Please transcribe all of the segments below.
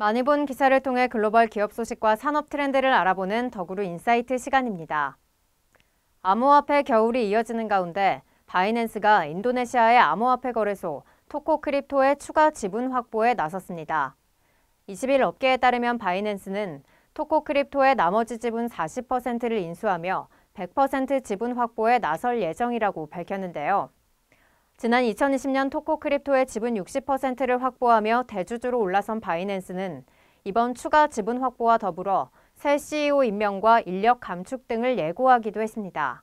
많이 본 기사를 통해 글로벌 기업 소식과 산업 트렌드를 알아보는 더구루 인사이트 시간입니다. 암호화폐 겨울이 이어지는 가운데 바이낸스가 인도네시아의 암호화폐 거래소 토코크립토의 추가 지분 확보에 나섰습니다. 20일 업계에 따르면 바이낸스는 토코크립토의 나머지 지분 40%를 인수하며 100% 지분 확보에 나설 예정이라고 밝혔는데요. 지난 2020년 토코크립토의 지분 60%를 확보하며 대주주로 올라선 바이낸스는 이번 추가 지분 확보와 더불어 새 CEO 임명과 인력 감축 등을 예고하기도 했습니다.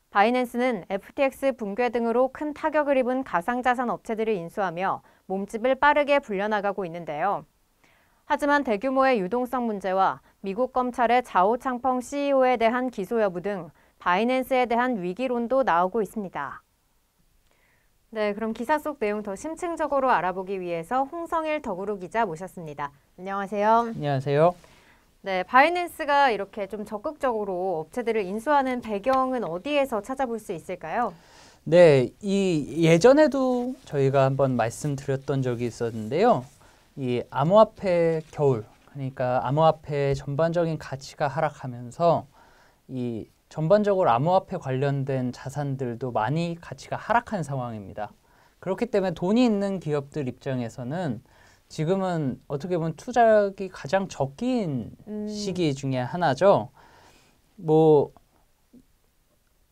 바이낸스는 FTX 붕괴 등으로 큰 타격을 입은 가상자산 업체들을 인수하며 몸집을 빠르게 불려나가고 있는데요. 하지만 대규모의 유동성 문제와 미국 검찰의 자오 창펑 CEO에 대한 기소 여부 등 바이낸스에 대한 위기론도 나오고 있습니다. 네, 그럼 기사 속 내용 더 심층적으로 알아보기 위해서 홍성일 더구루 기자 모셨습니다. 안녕하세요. 안녕하세요. 네, 바이낸스가 이렇게 좀 적극적으로 업체들을 인수하는 배경은 어디에서 찾아볼 수 있을까요? 네, 예전에도 저희가 한번 말씀드렸던 적이 있었는데요. 이 암호화폐 겨울, 그러니까 암호화폐 전반적인 가치가 하락하면서 이 전반적으로 암호화폐 관련된 자산들도 많이 가치가 하락한 상황입니다. 그렇기 때문에 돈이 있는 기업들 입장에서는 지금은 어떻게 보면 투자액이 가장 적긴 시기 중에 하나죠. 뭐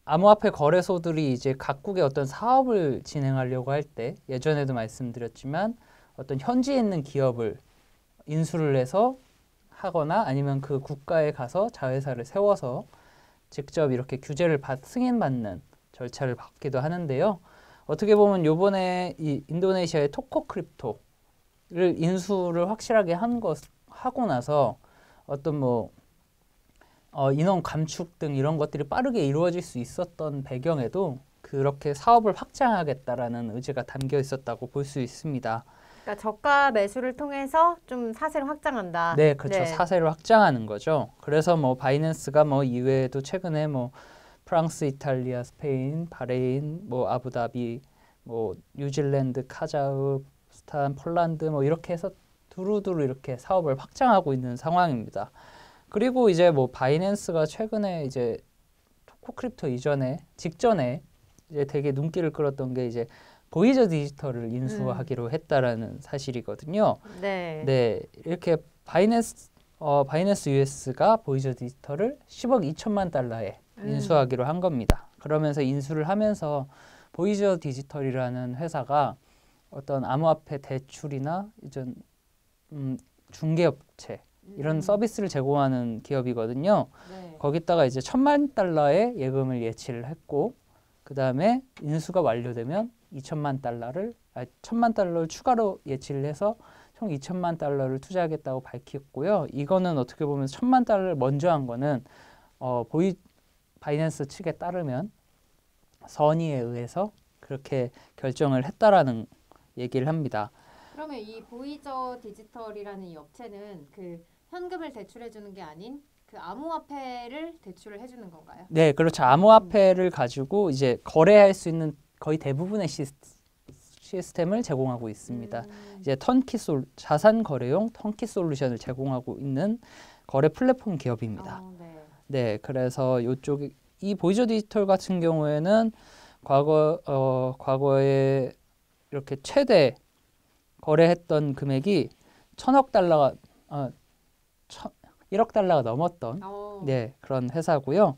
암호화폐 거래소들이 이제 각국의 어떤 사업을 진행하려고 할 때 예전에도 말씀드렸지만 어떤 현지에 있는 기업을 인수를 해서 하거나 아니면 그 국가에 가서 자회사를 세워서 직접 이렇게 규제를 승인받는 절차를 밟기도 하는데요. 어떻게 보면 요번에 이 인도네시아의 토코크립토를 인수를 확실하게 하고 나서 어떤 인원 감축 등 이런 것들이 빠르게 이루어질 수 있었던 배경에도 그렇게 사업을 확장하겠다라는 의지가 담겨 있었다고 볼 수 있습니다. 그러니까 저가 매수를 통해서 좀 사세를 확장한다. 네, 그렇죠. 네. 사세를 확장하는 거죠. 그래서 바이낸스가 이외에도 최근에 프랑스, 이탈리아, 스페인, 바레인, 아부다비, 뉴질랜드, 카자흐스탄, 폴란드 이렇게 해서 두루두루 이렇게 사업을 확장하고 있는 상황입니다. 그리고 이제 바이낸스가 최근에 이제 토코크립토 직전에 이제 되게 눈길을 끌었던 게 이제 보이저 디지털을 인수하기로 했다라는 사실이거든요. 네, 이렇게 바이낸스 US가 보이저 디지털을 10억 2천만 달러에 인수하기로 한 겁니다. 그러면서 인수를 하면서 보이저 디지털이라는 회사가 어떤 암호화폐 대출이나 이전 중개업체 이런 서비스를 제공하는 기업이거든요. 네. 거기다가 이제 1,000만 달러의 예금을 예치를 했고 그 다음에 인수가 완료되면 1,000만 달러를 추가로 예치를 해서 총 2천만 달러를 투자하겠다고 밝혔고요. 이거는 어떻게 보면 1,000만 달러를 먼저 한 거는 바이낸스 측에 따르면 선의에 의해서 그렇게 결정을 했다라는 얘기를 합니다. 그러면 이 보이저 디지털이라는 이 업체는 그 현금을 대출해 주는 게 아닌 그 암호화폐를 대출을 해주는 건가요? 네, 그렇죠. 암호화폐를 가지고 이제 거래할 수 있는 거의 대부분의 시스템을 제공하고 있습니다. 이제 자산 거래용 턴키 솔루션을 제공하고 있는 거래 플랫폼 기업입니다. 네, 그래서 이 보이저 디지털 같은 경우에는 과거에 이렇게 최대 거래했던 금액이 1억 달러가 1억 달러가 넘었던 그런 회사고요.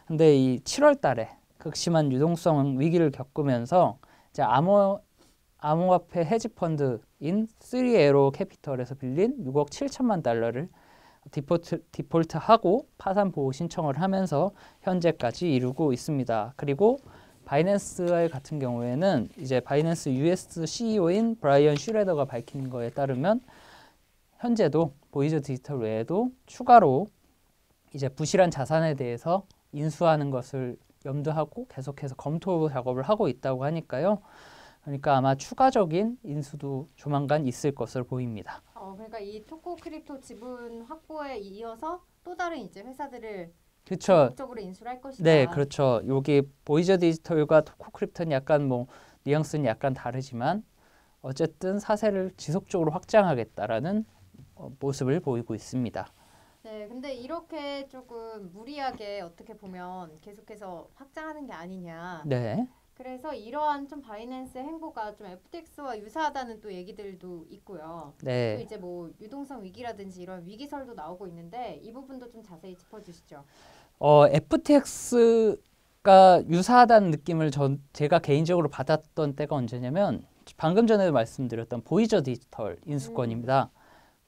근데 이 7월 달에 극심한 유동성 위기를 겪으면서 이제 암호화폐 헤지 펀드인 3에로 캐피털에서 빌린 6억 7천만 달러를 디폴트하고 파산 보호 신청을 하면서 현재까지 이루고 있습니다. 그리고 바이낸스 같은 경우에는 이제 바이낸스 US CEO인 브라이언 슈레더가 밝힌 거에 따르면 현재도 보이저 디지털 외에도 추가로 이제 부실한 자산에 대해서 인수하는 것을 염두하고 계속해서 검토 작업을 하고 있다고 하니까요. 그러니까 아마 추가적인 인수도 조만간 있을 것으로 보입니다. 그러니까 이 토코크립토 지분 확보에 이어서 또 다른 이제 회사들을 그렇죠. 적극적으로 인수를 할 것이다. 네, 그렇죠. 여기 보이저 디지털과 토코크립토는 약간 뉘앙스는 약간 다르지만 어쨌든 사세를 지속적으로 확장하겠다라는 모습을 보이고 있습니다. 네, 근데 이렇게 조금 무리하게 어떻게 보면 계속해서 확장하는 게 아니냐. 네. 그래서 이러한 좀 바이낸스의 행보가 좀 FTX와 유사하다는 또 얘기들도 있고요. 또 네. 이제 뭐 유동성 위기라든지 이런 위기설도 나오고 있는데 이 부분도 좀 자세히 짚어주시죠. FTX가 유사하다는 느낌을 제가 개인적으로 받았던 때가 언제냐면 방금 전에 말씀드렸던 보이저 디지털 인수권입니다.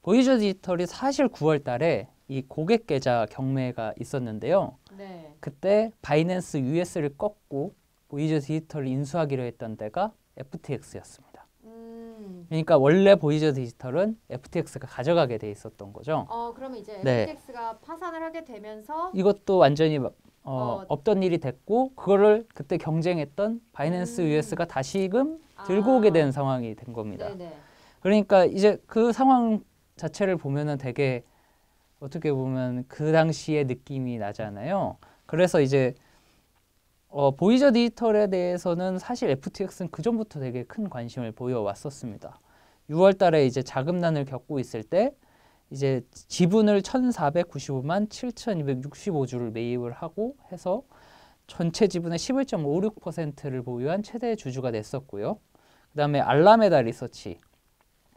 보이저 디지털이 사실 9월 달에 이 고객 계좌 경매가 있었는데요. 네. 그때 바이낸스 US를 꺾고 보이저 디지털을 인수하기로 했던 데가 FTX였습니다. 그러니까 원래 보이저 디지털은 FTX가 가져가게 돼 있었던 거죠. 그러면 이제 네. FTX가 파산을 하게 되면서 이것도 완전히 없던 일이 됐고 그거를 그때 경쟁했던 바이낸스 US가 다시금 들고 오게 된 상황이 된 겁니다. 네네. 그러니까 이제 그 상황 자체를 보면은 되게 어떻게 보면 그 당시의 느낌이 나잖아요. 그래서 이제 보이저 디지털에 대해서는 사실 FTX는 그 전부터 되게 큰 관심을 보여왔었습니다. 6월 달에 이제 자금난을 겪고 있을 때 이제 지분을 1,495만 7,265주를 매입을 하고 해서 전체 지분의 11.56%를 보유한 최대 주주가 됐었고요. 그다음에 알라메다 리서치,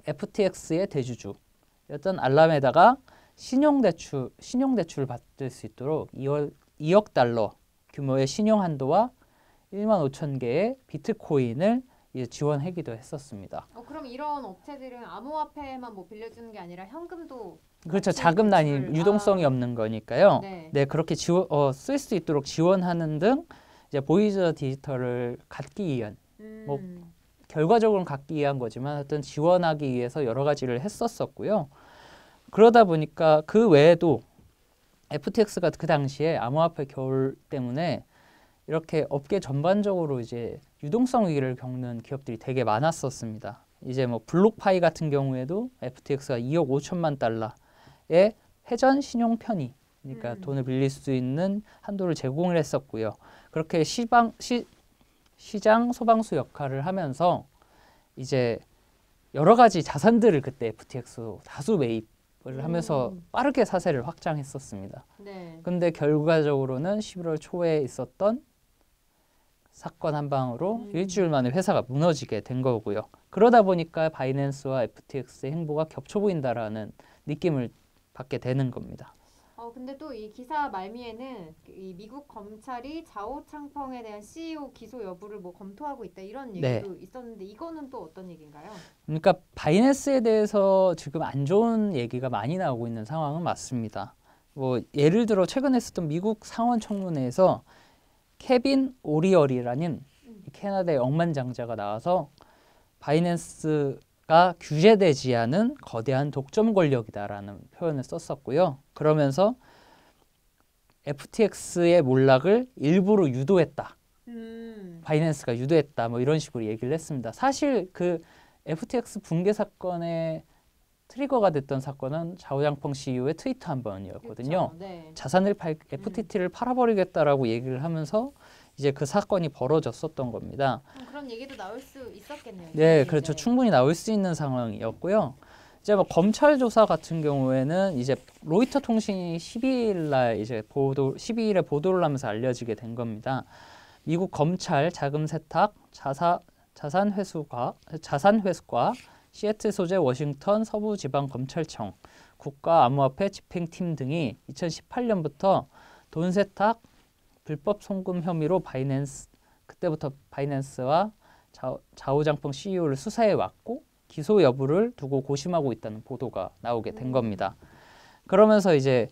FTX의 대주주였던 알라메다가 신용대출을 받을 수 있도록 2억 달러 규모의 신용 한도와 1만 5천 개의 비트코인을 이제 지원하기도 했었습니다. 그럼 이런 업체들은 암호화폐만 뭐 빌려주는 게 아니라 현금도 그렇죠. 자금난이 유동성이 없는 거니까요. 네. 네, 그렇게 쓸 수 있도록 지원하는 등 이제 보이저 디지털을 갖기 위한 뭐 결과적으로는 갖기 위한 거지만 하여튼 지원하기 위해서 여러 가지를 했었었고요. 그러다 보니까 그 외에도 FTX가 그 당시에 암호화폐 겨울 때문에 이렇게 업계 전반적으로 이제 유동성 위기를 겪는 기업들이 되게 많았었습니다. 이제 뭐 블록파이 같은 경우에도 FTX가 2억 5천만 달러의 회전 신용 편의, 그러니까 돈을 빌릴 수 있는 한도를 제공을 했었고요. 그렇게 시장 소방수 역할을 하면서 이제 여러 가지 자산들을 그때 FTX로 다수 매입을 하면서 빠르게 사세를 확장했었습니다. 네. 근데 결과적으로는 11월 초에 있었던 사건 한 방으로 일주일 만에 회사가 무너지게 된 거고요. 그러다 보니까 바이낸스와 FTX의 행보가 겹쳐 보인다라는 느낌을 받게 되는 겁니다. 근데 또 이 기사 말미에는 이 미국 검찰이 자오 창펑에 대한 CEO 기소 여부를 뭐 검토하고 있다 이런 얘기도 있었는데 이거는 또 어떤 얘기인가요? 그러니까 바이낸스에 대해서 지금 안 좋은 얘기가 많이 나오고 있는 상황은 맞습니다. 뭐 예를 들어 최근에 있었던 미국 상원 청문회에서 케빈 오리얼이라는 캐나다의 억만장자가 나와서 바이낸스가 규제되지 않은 거대한 독점 권력이다라는 표현을 썼었고요. 그러면서 FTX의 몰락을 일부러 유도했다. 바이낸스가 유도했다. 뭐 이런 식으로 얘기를 했습니다. 사실 그 FTX 붕괴 사건의 트리거가 됐던 사건은 자오양펑 CEO의 트위터 한 번이었거든요. 그렇죠. 네. FTT를 팔아버리겠다라고 얘기를 하면서 이제 그 사건이 벌어졌었던 겁니다. 그런 얘기도 나올 수 있었겠네요. 네, 그렇죠. 충분히 나올 수 있는 상황이었고요. 이제 뭐 검찰 조사 같은 경우에는 이제 로이터 통신이 12일 날 이제 12일에 보도를 하면서 알려지게 된 겁니다. 미국 검찰 자금 세탁 자산 회수과 시애틀 소재 워싱턴 서부지방검찰청 국가암호화폐 집행팀 등이 2018년부터 돈 세탁 불법 송금 혐의로 그때부터 바이낸스와 자오장펑 CEO를 수사해 왔고 기소 여부를 두고 고심하고 있다는 보도가 나오게 된 겁니다. 그러면서 이제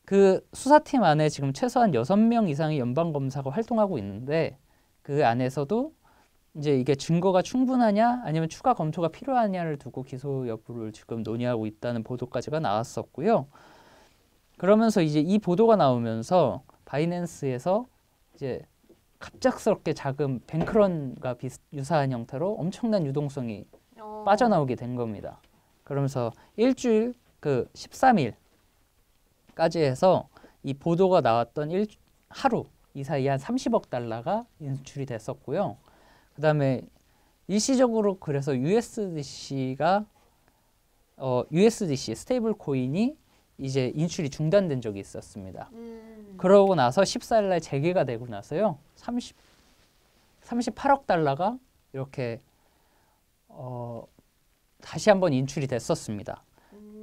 그 수사팀 안에 지금 최소한 6명 이상의 연방검사가 활동하고 있는데 그 안에서도 이제 이게 증거가 충분하냐 아니면 추가 검토가 필요하냐를 두고 기소 여부를 지금 논의하고 있다는 보도까지가 나왔었고요. 그러면서 이제 이 보도가 나오면서 바이낸스에서 이제 갑작스럽게 자금 뱅크런과 유사한 형태로 엄청난 유동성이 빠져나오게 된 겁니다. 그러면서 일주일 13일까지 해서 이 보도가 나왔던 하루 이 사이에 한 30억 달러가 인출이 됐었고요. 그다음에 일시적으로 그래서 USDC가 USDC 스테이블 코인이 이제 인출이 중단된 적이 있었습니다. 그러고 나서 14일 날 재개가 되고 나서요. 38억 달러가 이렇게 다시 한번 인출이 됐었습니다.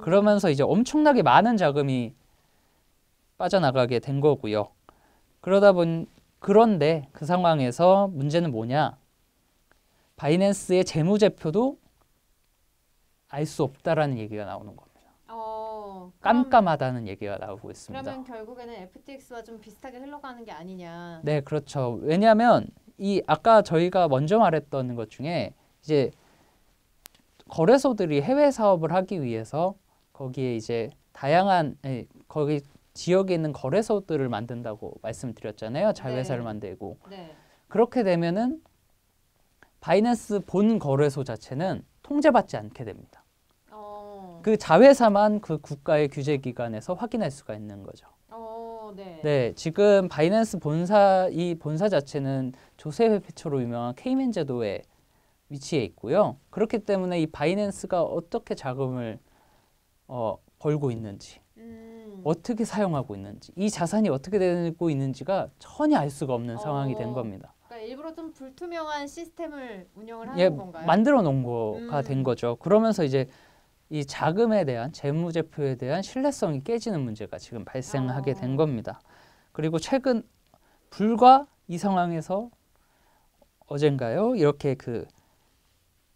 그러면서 이제 엄청나게 많은 자금이 빠져나가게 된 거고요. 그런데 그 상황에서 문제는 뭐냐? 바이낸스의 재무제표도 알 수 없다라는 얘기가 나오는 겁니다. 깜깜하다는 얘기가 나오고 있습니다. 그러면 결국에는 FTX와 좀 비슷하게 흘러가는 게 아니냐? 네, 그렇죠. 왜냐하면 이 아까 저희가 먼저 말했던 것 중에 이제 거래소들이 해외 사업을 하기 위해서 거기에 이제 다양한 거기 지역에 있는 거래소들을 만든다고 말씀드렸잖아요. 자회사를 만들고. 네. 그렇게 되면은 바이낸스 본 거래소 자체는 통제받지 않게 됩니다. 그 자회사만 그 국가의 규제 기관에서 확인할 수가 있는 거죠. 네. 네, 지금 바이낸스 본사 자체는 조세 회피처로 유명한 케이맨 제도에 위치해 있고요. 그렇기 때문에 이 바이낸스가 어떻게 자금을 벌고 있는지, 어떻게 사용하고 있는지, 이 자산이 어떻게 되고 있는지가 전혀 알 수가 없는 상황이 된 겁니다. 그러니까 일부러 좀 불투명한 시스템을 운영을 하는 건가요? 만들어 놓은 거가 된 거죠. 그러면서 이제 이 자금에 대한 재무제표에 대한 신뢰성이 깨지는 문제가 지금 발생하게 된 겁니다. 그리고 최근 불과 이 상황에서 어젠가요? 이렇게 그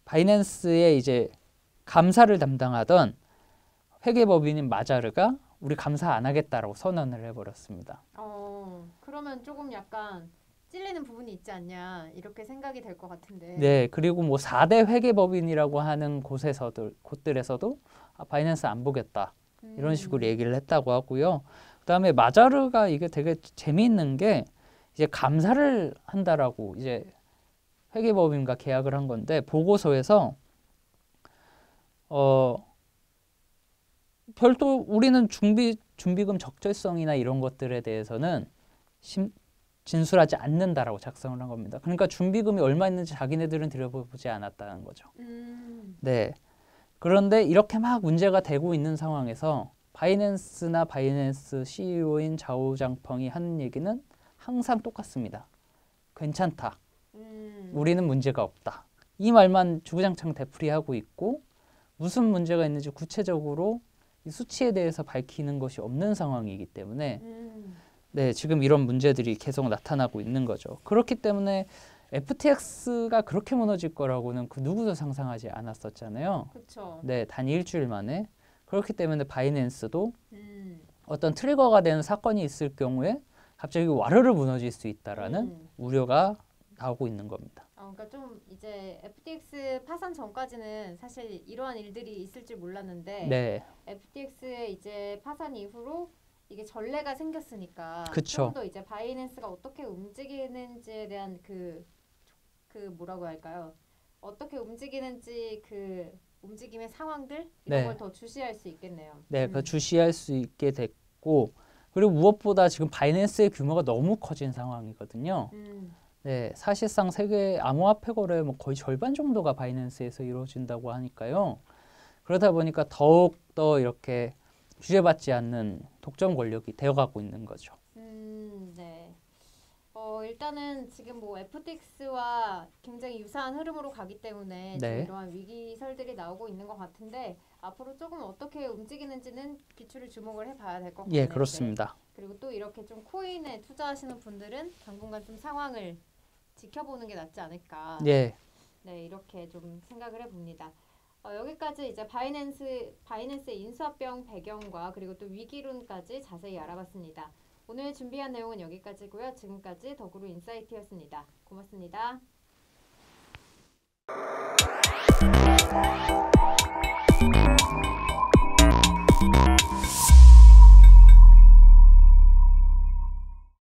바이낸스의 이제 감사를 담당하던 회계법인인 마자르가 우리 감사 안 하겠다라고 선언을 해버렸습니다. 그러면 조금 약간 찔리는 부분이 있지 않냐 이렇게 생각이 될 것 같은데. 네, 그리고 뭐 4대 회계법인이라고 하는 곳들에서도 바이낸스 안 보겠다 이런 식으로 얘기를 했다고 하고요. 그다음에 마자르가 이게 되게 재미있는 게 이제 감사를 한다라고 이제 회계법인과 계약을 한 건데 보고서에서 별도 우리는 준비금 적절성이나 이런 것들에 대해서는 진술하지 않는다라고 작성을 한 겁니다. 그러니까 준비금이 얼마 있는지 자기네들은 들여보지 않았다는 거죠. 네. 그런데 이렇게 막 문제가 되고 있는 상황에서 바이낸스나 바이낸스 CEO인 자오 장펑이 하는 얘기는 항상 똑같습니다. 괜찮다. 우리는 문제가 없다. 이 말만 주구장창 되풀이하고 있고 무슨 문제가 있는지 구체적으로 이 수치에 대해서 밝히는 것이 없는 상황이기 때문에 네, 지금 이런 문제들이 계속 나타나고 있는 거죠. 그렇기 때문에 FTX가 그렇게 무너질 거라고는 그 누구도 상상하지 않았었잖아요. 그렇죠. 네, 단 일주일 만에. 그렇기 때문에 바이낸스도 어떤 트리거가 되는 사건이 있을 경우에 갑자기 와르르 무너질 수 있다라는 우려가 나오고 있는 겁니다. 그러니까 좀 이제 FTX 파산 전까지는 사실 이러한 일들이 있을 줄 몰랐는데 네. FTX의 이제 파산 이후로 이게 전례가 생겼으니까 그쵸. 좀 더 이제 바이낸스가 어떻게 움직이는지에 대한 그 뭐라고 할까요? 어떻게 움직이는지 그 움직임의 상황들 이런 네. 걸 더 주시할 수 있겠네요. 네, 그 주시할 수 있게 됐고 그리고 무엇보다 지금 바이낸스의 규모가 너무 커진 상황이거든요. 네, 사실상 세계 암호화폐 거래 뭐 거의 절반 정도가 바이낸스에서 이루어진다고 하니까요. 그러다 보니까 더욱 더 이렇게 규제받지 않는 독점 권력이 되어가고 있는 거죠. 네. 일단은 지금 뭐 FTX와 굉장히 유사한 흐름으로 가기 때문에 네. 이러한 위기설들이 나오고 있는 것 같은데 앞으로 조금 어떻게 움직이는지는 비추를 주목을 해봐야 될 것 같네요. 예, 그렇습니다. 그리고 또 이렇게 좀 코인에 투자하시는 분들은 당분간 좀 상황을 지켜보는 게 낫지 않을까. 예. 네, 이렇게 좀 생각을 해봅니다. 여기까지 이제 바이낸스의 인수합병 배경과 그리고 또 위기론까지 자세히 알아봤습니다. 오늘 준비한 내용은 여기까지고요. 지금까지 더구루 인사이트였습니다. 고맙습니다.